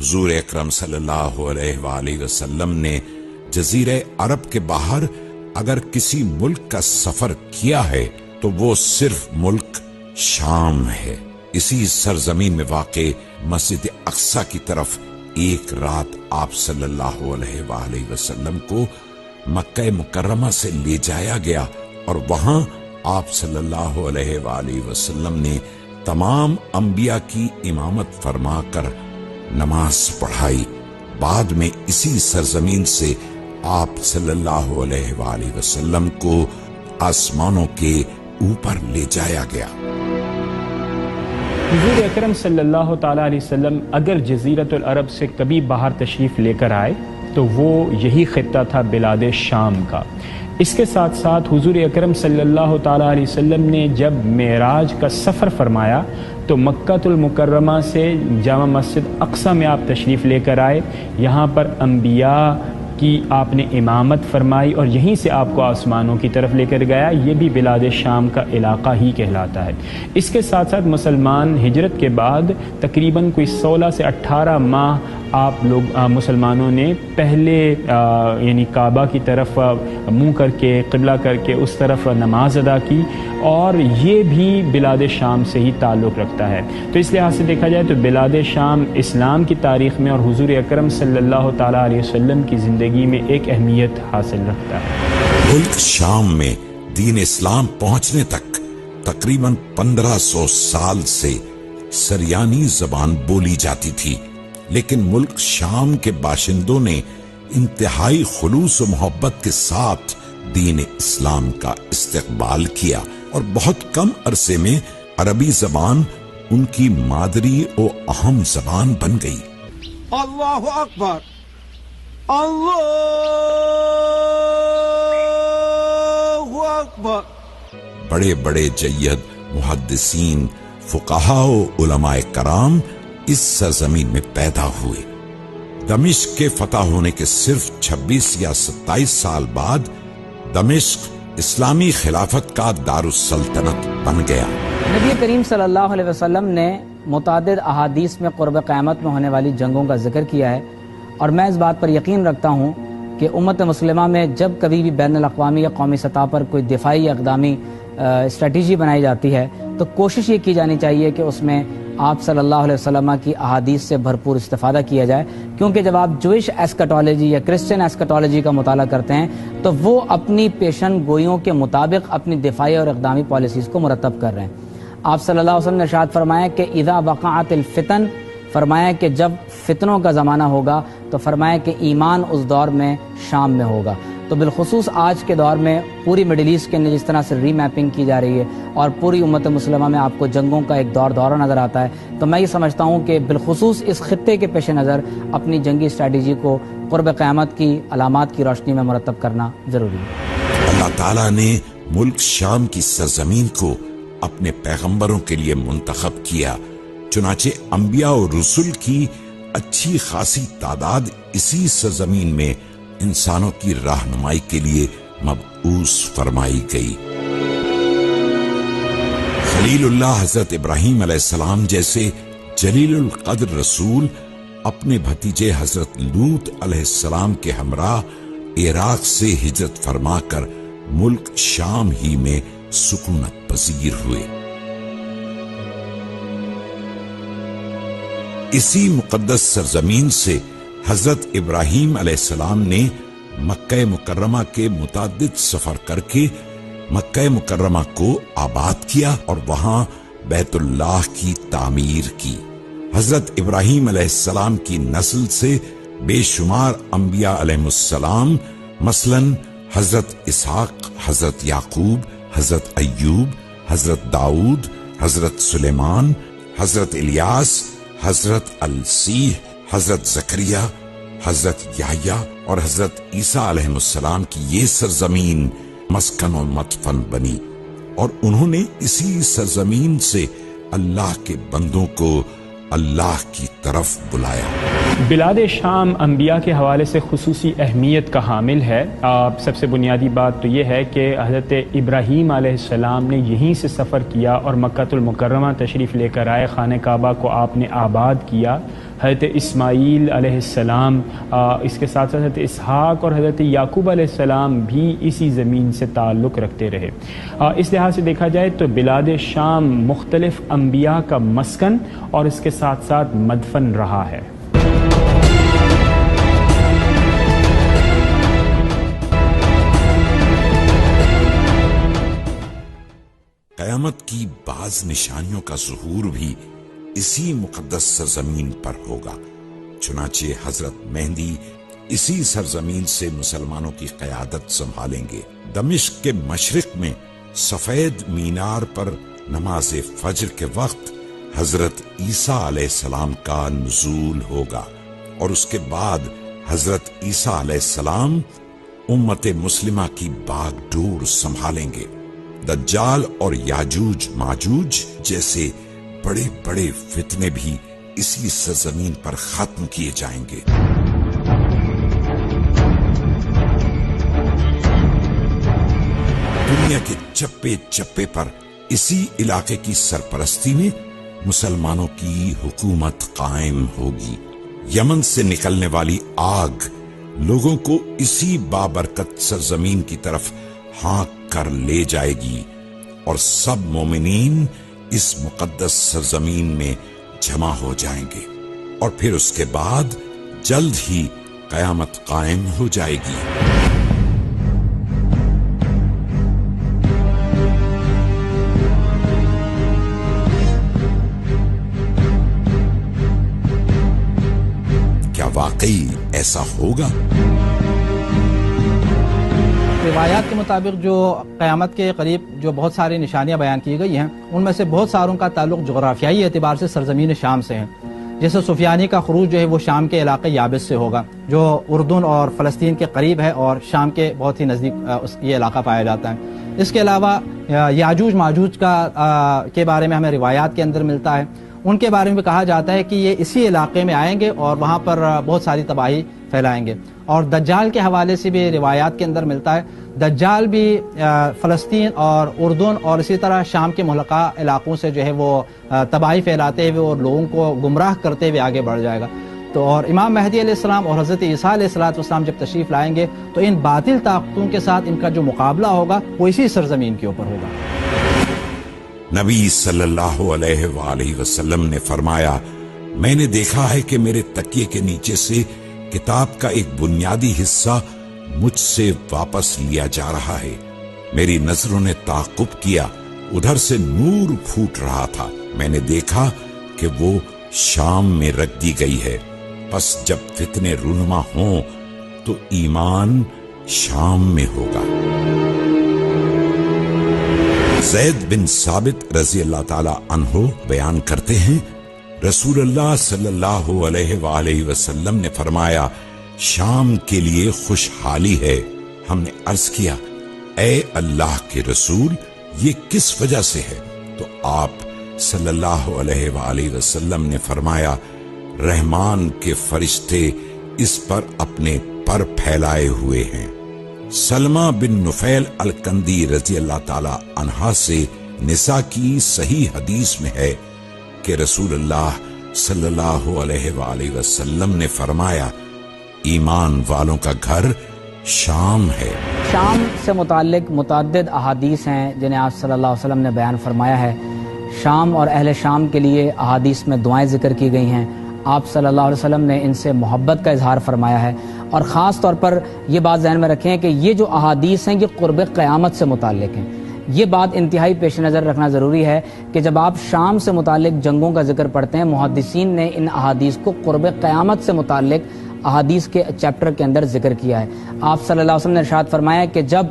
حضور اکرم صلی اللہ علیہ وآلہ وسلم نے جزیرہ عرب کے باہر اگر کسی ملک کا سفر کیا ہے تو وہ صرف ملک شام ہے۔ اسی سرزمین میں واقع مسجد اقصی کی طرف ایک رات آپ صلی اللہ علیہ وآلہ وسلم کو مکہ مکرمہ سے لے جایا گیا اور وہاں آپ صلی اللہ علیہ وآلہ وسلم نے تمام انبیاء کی امامت فرما کر نماز پڑھائی۔ بعد میں اسی سرزمین سے آپ صلی اللہ علیہ وآلہ وسلم کو آسمانوں کے اوپر لے جایا گیا۔ حضور اکرم صلی اللہ تعالیٰ علیہ وسلم اگر جزیرۃ العرب سے کبھی باہر تشریف لے کر آئے تو وہ یہی خطہ تھا بلاد شام کا۔ اس کے ساتھ ساتھ حضور اکرم صلی اللہ تعالیٰ علیہ وسلم نے جب معراج کا سفر فرمایا تو مکہ المکرمہ سے جامع مسجد اقصی میں آپ تشریف لے کر آئے، یہاں پر انبیاء کی آپ نے امامت فرمائی اور یہیں سے آپ کو آسمانوں کی طرف لے کر گیا۔ یہ بھی بلاد شام کا علاقہ ہی کہلاتا ہے۔ اس کے ساتھ ساتھ مسلمان ہجرت کے بعد تقریباً کوئی 16 سے 18 ماہ آپ لوگ مسلمانوں نے پہلے یعنی کعبہ کی طرف منہ کر کے قبلہ کر کے اس طرف نماز ادا کی، اور یہ بھی بلاد شام سے ہی تعلق رکھتا ہے۔ تو اس لحاظ سے دیکھا جائے تو بلاد شام اسلام کی تاریخ میں اور حضور اکرم صلی اللہ تعالیٰ علیہ وسلم کی زندگی میں ایک اہمیت حاصل رکھتا ہے۔ ملک شام میں دین اسلام پہنچنے تک تقریباً 1500 سال سے سریانی زبان بولی جاتی تھی، لیکن ملک شام کے باشندوں نے انتہائی خلوص و محبت کے ساتھ دین اسلام کا استقبال کیا اور بہت کم عرصے میں عربی زبان ان کی مادری و اہم زبان بن گئی۔ اللہ اکبر، اللہ اکبر۔ بڑے بڑے جید محدثین، فقہاء و علماء کرام اس سرزمین میں پیدا ہوئے۔ دمشق کے فتح ہونے کے صرف 26 یا 27 سال بعد دمشق اسلامی خلافت کا دارالسلطنت بن گیا۔ نبی کریم صلی اللہ علیہ وسلم نے متعدد احادیث میں قرب قیامت میں ہونے والی جنگوں کا ذکر کیا ہے، اور میں اس بات پر یقین رکھتا ہوں کہ امت مسلمہ میں جب کبھی بھی بین الاقوامی یا قومی سطح پر کوئی دفاعی یا اقدامی اسٹریٹجی بنائی جاتی ہے تو کوشش یہ کی جانی چاہیے کہ اس میں آپ صلی اللہ علیہ وسلم کی احادیث سے بھرپور استفادہ کیا جائے، کیونکہ جب آپ جوئش ایسکٹالوجی یا کرسچن ایسکٹالوجی کا مطالعہ کرتے ہیں تو وہ اپنی پیشن گوئیوں کے مطابق اپنی دفاعی اور اقدامی پالیسیز کو مرتب کر رہے ہیں۔ آپ صلی اللہ علیہ وسلم نے ارشاد فرمایا کہ اذا وقعت الفتن، فرمایا کہ جب فتنوں کا زمانہ ہوگا تو فرمایا کہ ایمان اس دور میں شام میں ہوگا۔ تو بالخصوص آج کے دور میں پوری مڈل ایسٹ کے اندر جس طرح سے ری میپنگ کی جا رہی ہے اور پوری امت مسلمہ میں آپ کو جنگوں کا ایک دورہ نظر آتا ہے، تو میں یہ سمجھتا ہوں کہ بالخصوص اس خطے کے پیش نظر اپنی جنگی اسٹریٹجی کو قرب قیامت کی علامات کی روشنی میں مرتب کرنا ضروری ہے۔ اللہ تعالیٰ نے ملک شام کی سرزمین کو اپنے پیغمبروں کے لیے منتخب کیا، چنانچہ انبیاء و رسول کی اچھی خاصی تعداد اسی سرزمین میں انسانوں کی رہنمائی کے لیے مبعوث فرمائی گئی۔ خلیل اللہ حضرت ابراہیم علیہ السلام جیسے جلیل القدر رسول اپنے بھتیجے حضرت لوط علیہ السلام کے ہمراہ عراق سے ہجرت فرما کر ملک شام ہی میں سکونت پذیر ہوئے۔ اسی مقدس سرزمین سے حضرت ابراہیم علیہ السلام نے مکہ مکرمہ کے متعدد سفر کر کے مکہ مکرمہ کو آباد کیا اور وہاں بیت اللہ کی تعمیر کی۔ حضرت ابراہیم علیہ السلام کی نسل سے بے شمار انبیاء علیہ السلام، مثلاً حضرت اسحاق، حضرت یعقوب، حضرت ایوب، حضرت داؤد، حضرت سلیمان، حضرت الیاس، حضرت المسیح، حضرت زکریا، حضرت یحییٰ اور حضرت عیسیٰ علیہ السلام کی یہ سرزمین مسکن و مدفن بنی، اور انہوں نے اسی سرزمین سے اللہ کے بندوں کو اللہ کی طرف بلایا۔ بلاد شام انبیاء کے حوالے سے خصوصی اہمیت کا حامل ہے۔ سب سے بنیادی بات تو یہ ہے کہ حضرت ابراہیم علیہ السلام نے یہیں سے سفر کیا اور مکہ المکرمہ تشریف لے کر آئے، خانہ کعبہ کو آپ نے آباد کیا، حضرت اسماعیل علیہ السلام، اس کے ساتھ ساتھ حضرت اسحاق اور حضرت یعقوب علیہ السلام بھی اسی زمین سے تعلق رکھتے رہے۔ اس لحاظ سے دیکھا جائے تو بلاد شام مختلف انبیاء کا مسکن اور اس کے ساتھ ساتھ مدفن رہا ہے۔ قیامت کی بعض نشانیوں کا ظہور بھی اسی مقدس سرزمین پر ہوگا۔ چنانچہ حضرت مہدی اسی سرزمین سے مسلمانوں کی قیادت سنبھالیں گے۔ دمشق کے مشرق میں سفید مینار پر نماز فجر کے وقت حضرت عیسیٰ علیہ السلام کا نزول ہوگا، اور اس کے بعد حضرت عیسیٰ علیہ السلام امت مسلمہ کی باغ ڈور سنبھالیں گے۔ دجال اور یاجوج ماجوج جیسے بڑے بڑے فتنے بھی اسی سرزمین پر ختم کیے جائیں گے۔ دنیا کے چپے چپے پر اسی علاقے کی سرپرستی میں مسلمانوں کی حکومت قائم ہوگی۔ یمن سے نکلنے والی آگ لوگوں کو اسی بابرکت سرزمین کی طرف ہانک کر لے جائے گی، اور سب مومنین اس مقدس سرزمین میں جمع ہو جائیں گے، اور پھر اس کے بعد جلد ہی قیامت قائم ہو جائے گی۔ کیا واقعی ایسا ہوگا؟ روایات کے مطابق جو قیامت کے قریب جو بہت ساری نشانیاں بیان کی گئی ہیں، ان میں سے بہت ساروں کا تعلق جغرافیائی اعتبار سے سرزمین شام سے ہے۔ جیسے سفیانی کا خروج جو ہے وہ شام کے علاقے یابس سے ہوگا، جو اردن اور فلسطین کے قریب ہے اور شام کے بہت ہی نزدیک یہ علاقہ پایا جاتا ہے۔ اس کے علاوہ یاجوج ماجوج کے بارے میں ہمیں روایات کے اندر ملتا ہے۔ ان کے بارے میں کہا جاتا ہے کہ یہ اسی علاقے میں آئیں گے اور وہاں پر بہت ساری تباہی پھیلائیں گے۔ اور دجال کے حوالے سے بھی روایات کے اندر ملتا ہے، دجال بھی فلسطین اور اردن اور اسی طرح شام کے ملحقہ علاقوں سے جو ہے وہ تباہی پھیلاتے ہوئے اور لوگوں کو گمراہ کرتے ہوئے آگے بڑھ جائے گا۔ تو اور امام مہدی علیہ السلام اور حضرت عیسیٰ علیہ السلام جب تشریف لائیں گے تو ان باطل طاقتوں کے ساتھ ان کا جو مقابلہ ہوگا وہ اسی سرزمین کے اوپر ہوگا۔ نبی صلی اللہ علیہ وآلہ وسلم نے فرمایا، میں نے دیکھا ہے کہ میرے تکیے کے نیچے سے کتاب کا ایک بنیادی حصہ مجھ سے واپس لیا جا رہا ہے۔ میری نظروں نے تعقب کیا، ادھر سے نور پھوٹ رہا تھا، میں نے دیکھا کہ وہ شام میں رکھ دی گئی ہے۔ پس جب فتنے رونما ہوں تو ایمان شام میں ہوگا۔ زید بن ثابت رضی اللہ تعالی عنہ بیان کرتے ہیں، رسول اللہ صلی اللہ علیہ وآلہ وسلم نے فرمایا، شام کے لیے خوشحالی ہے۔ ہم نے عرض کیا، اے اللہ کے رسول، یہ کس وجہ سے ہے؟ تو آپ صلی اللہ علیہ وآلہ وسلم نے فرمایا، رحمان کے فرشتے اس پر اپنے پر پھیلائے ہوئے ہیں۔ سلمہ بن نفیل الکندی رضی اللہ تعالی عنہا سے نساء کی صحیح حدیث میں ہے کہ رسول اللہ صلی اللہ علیہ وآلہ وسلم نے فرمایا، ایمان والوں کا گھر شام ہے۔ شام سے متعلق متعدد احادیث ہیں جنہیں آپ صلی اللہ علیہ وسلم نے بیان فرمایا ہے۔ شام اور اہل شام کے لیے احادیث میں دعائیں ذکر کی گئی ہیں۔ آپ صلی اللہ علیہ وسلم نے ان سے محبت کا اظہار فرمایا ہے، اور خاص طور پر یہ بات ذہن میں رکھیں کہ یہ جو احادیث ہیں یہ قرب قیامت سے متعلق ہیں۔ یہ بات انتہائی پیش نظر رکھنا ضروری ہے کہ جب آپ شام سے متعلق جنگوں کا ذکر پڑھتے ہیں، محدثین نے ان احادیث کو قرب قیامت سے متعلق احادیث کے چیپٹر کے اندر ذکر کیا ہے۔ آپ صلی اللہ علیہ وسلم نے ارشاد فرمایا کہ جب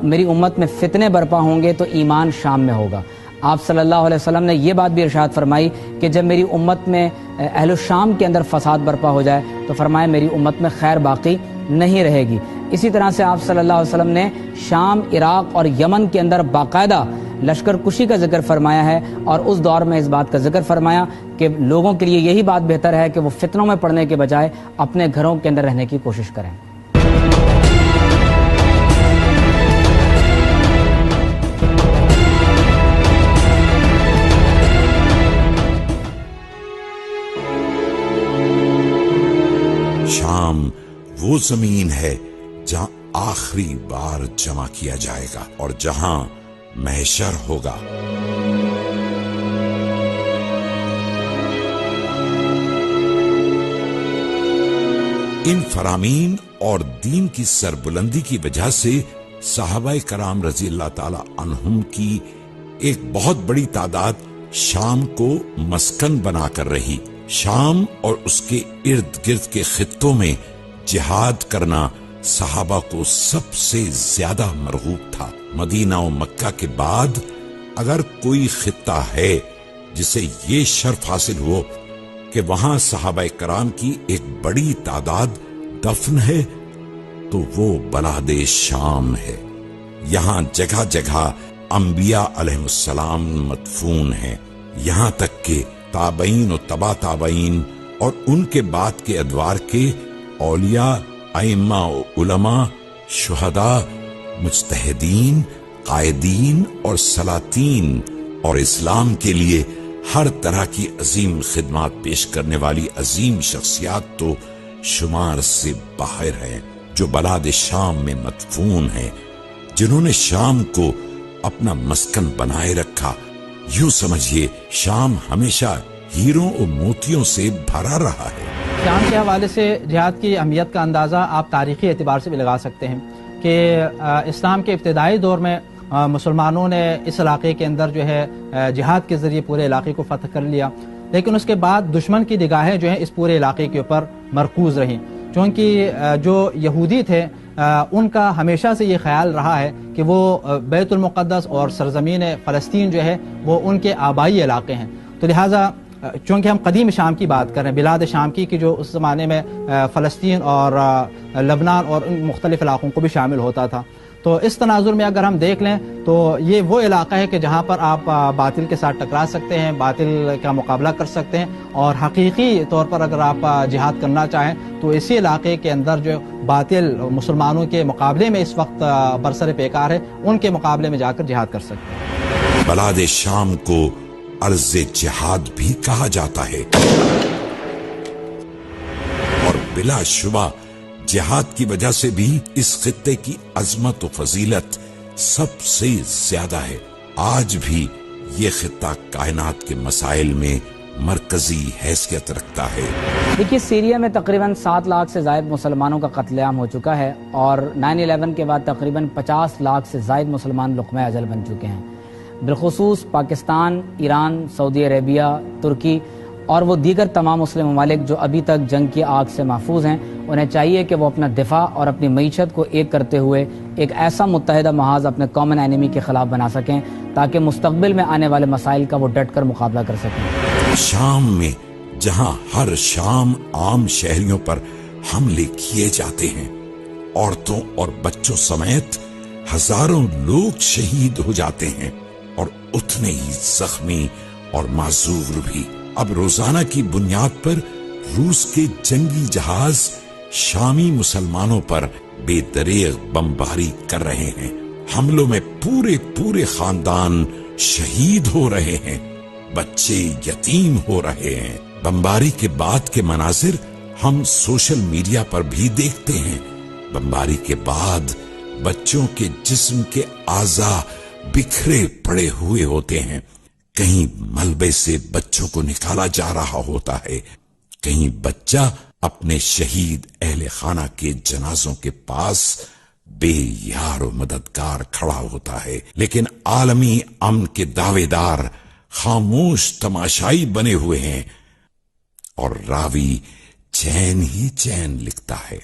میری امت میں فتنے برپا ہوں گے تو ایمان شام میں ہوگا۔ آپ صلی اللہ علیہ وسلم نے یہ بات بھی ارشاد فرمائی کہ جب میری امت میں اہل الشام کے اندر فساد برپا ہو جائے تو فرمایا میری امت میں خیر باقی نہیں رہے گی۔ اسی طرح سے آپ صلی اللہ علیہ وسلم نے شام، عراق اور یمن کے اندر باقاعدہ لشکر کشی کا ذکر فرمایا ہے، اور اس دور میں اس بات کا ذکر فرمایا کہ لوگوں کے لیے یہی بات بہتر ہے کہ وہ فتنوں میں پڑنے کے بجائے اپنے گھروں کے اندر رہنے کی کوشش کریں۔ شام وہ زمین ہے جہاں آخری بار جمع کیا جائے گا اور جہاں محشر ہوگا۔ ان فرامین اور دین کی سربلندی کی وجہ سے صحابہ کرام رضی اللہ تعالی عنہم کی ایک بہت بڑی تعداد شام کو مسکن بنا کر رہی۔ شام اور اس کے ارد گرد کے خطوں میں جہاد کرنا صحابہ کو سب سے زیادہ مرغوب تھا۔ مدینہ و مکہ کے بعد اگر کوئی خطہ ہے جسے یہ شرف حاصل ہو کہ وہاں صحابہ کرام کی ایک بڑی تعداد دفن ہے تو وہ بلاد شام ہے۔ یہاں جگہ جگہ انبیاء علیہ السلام مدفون ہیں، یہاں تک کہ تابعین و تبا تابعین اور ان کے بعد کے ادوار کے اولیاء، ائمہ و علماء، شہداء، مجتہدین، قائدین اور سلاطین اور اسلام کے لیے ہر طرح کی عظیم خدمات پیش کرنے والی عظیم شخصیات تو شمار سے باہر ہیں جو بلاد شام میں مدفون ہیں، جنہوں نے شام کو اپنا مسکن بنائے رکھا۔ یوں سمجھیے شام ہمیشہ ہیروں اور موتیوں سے بھرا رہا ہے۔ شام کے حوالے سے جہاد کی اہمیت کا اندازہ آپ تاریخی اعتبار سے بھی لگا سکتے ہیں کہ اسلام کے ابتدائی دور میں مسلمانوں نے اس علاقے کے اندر جو ہے جہاد کے ذریعے پورے علاقے کو فتح کر لیا، لیکن اس کے بعد دشمن کی نگاہیں جو ہیں اس پورے علاقے کے اوپر مرکوز رہیں، چونکہ جو یہودی تھے ان کا ہمیشہ سے یہ خیال رہا ہے کہ وہ بیت المقدس اور سرزمین فلسطین جو ہے وہ ان کے آبائی علاقے ہیں، تو لہٰذا چونکہ ہم قدیم شام کی بات کر رہے ہیں، بلاد شام کی کہ جو اس زمانے میں فلسطین اور لبنان اور ان مختلف علاقوں کو بھی شامل ہوتا تھا، تو اس تناظر میں اگر ہم دیکھ لیں تو یہ وہ علاقہ ہے کہ جہاں پر آپ باطل کے ساتھ ٹکرا سکتے ہیں، باطل کا مقابلہ کر سکتے ہیں، اور حقیقی طور پر اگر آپ جہاد کرنا چاہیں تو اسی علاقے کے اندر جو باطل مسلمانوں کے مقابلے میں اس وقت برسر پیکار ہے، ان کے مقابلے میں جا کر جہاد کر سکتے ہیں۔ بلاد شام کو ارض جہاد بھی کہا جاتا ہے، اور بلا شبہ جہاد کی وجہ سے بھی اس خطے کی عظمت و فضیلت سب سے زیادہ ہے۔ آج بھی یہ خطہ کائنات کے مسائل میں مرکزی حیثیت رکھتا ہے۔ دیکھیے سیریا میں تقریباً 7 لاکھ سے زائد مسلمانوں کا قتل عام ہو چکا ہے، اور 9/11 کے بعد تقریباً 50 لاکھ سے زائد مسلمان لقمہ اجل بن چکے ہیں۔ بالخصوص پاکستان، ایران، سعودی عربیہ، ترکی اور وہ دیگر تمام مسلم ممالک جو ابھی تک جنگ کی آگ سے محفوظ ہیں، انہیں چاہیے کہ وہ اپنا دفاع اور اپنی معیشت کو ایک کرتے ہوئے ایک ایسا متحدہ محاذ اپنے کامن اینیمی کے خلاف بنا سکیں تاکہ مستقبل میں آنے والے مسائل کا وہ ڈٹ کر مقابلہ کر سکیں۔ شام میں جہاں ہر شام عام شہریوں پر حملے کیے جاتے ہیں، عورتوں اور بچوں سمیت ہزاروں لوگ شہید ہو جاتے ہیں اور اتنے ہی زخمی اور معذور بھی۔ اب روزانہ کی بنیاد پر روس کے جنگی جہاز شامی مسلمانوں پر بے دریغ بمباری کر رہے ہیں، حملوں میں پورے خاندان شہید ہو رہے ہیں، بچے یتیم ہو رہے ہیں۔ بمباری کے بعد کے مناظر ہم سوشل میڈیا پر بھی دیکھتے ہیں۔ بمباری کے بعد بچوں کے جسم کے اعضاء بکھرے پڑے ہوئے ہوتے ہیں، کہیں ملبے سے بچوں کو نکالا جا رہا ہوتا ہے، کہیں بچہ اپنے شہید اہل خانہ کے جنازوں کے پاس بے یار و مددگار کھڑا ہوتا ہے، لیکن عالمی امن کے دعوے دار خاموش تماشائی بنے ہوئے ہیں، اور راوی چین ہی چین لکھتا ہے۔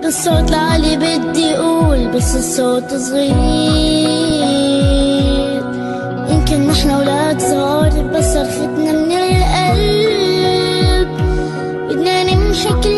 الصوت العالي بدي اقول بس الصوت صغير، يمكن نحن اولاد صغار بس صرختنا من القلب، بدنا نمحي كل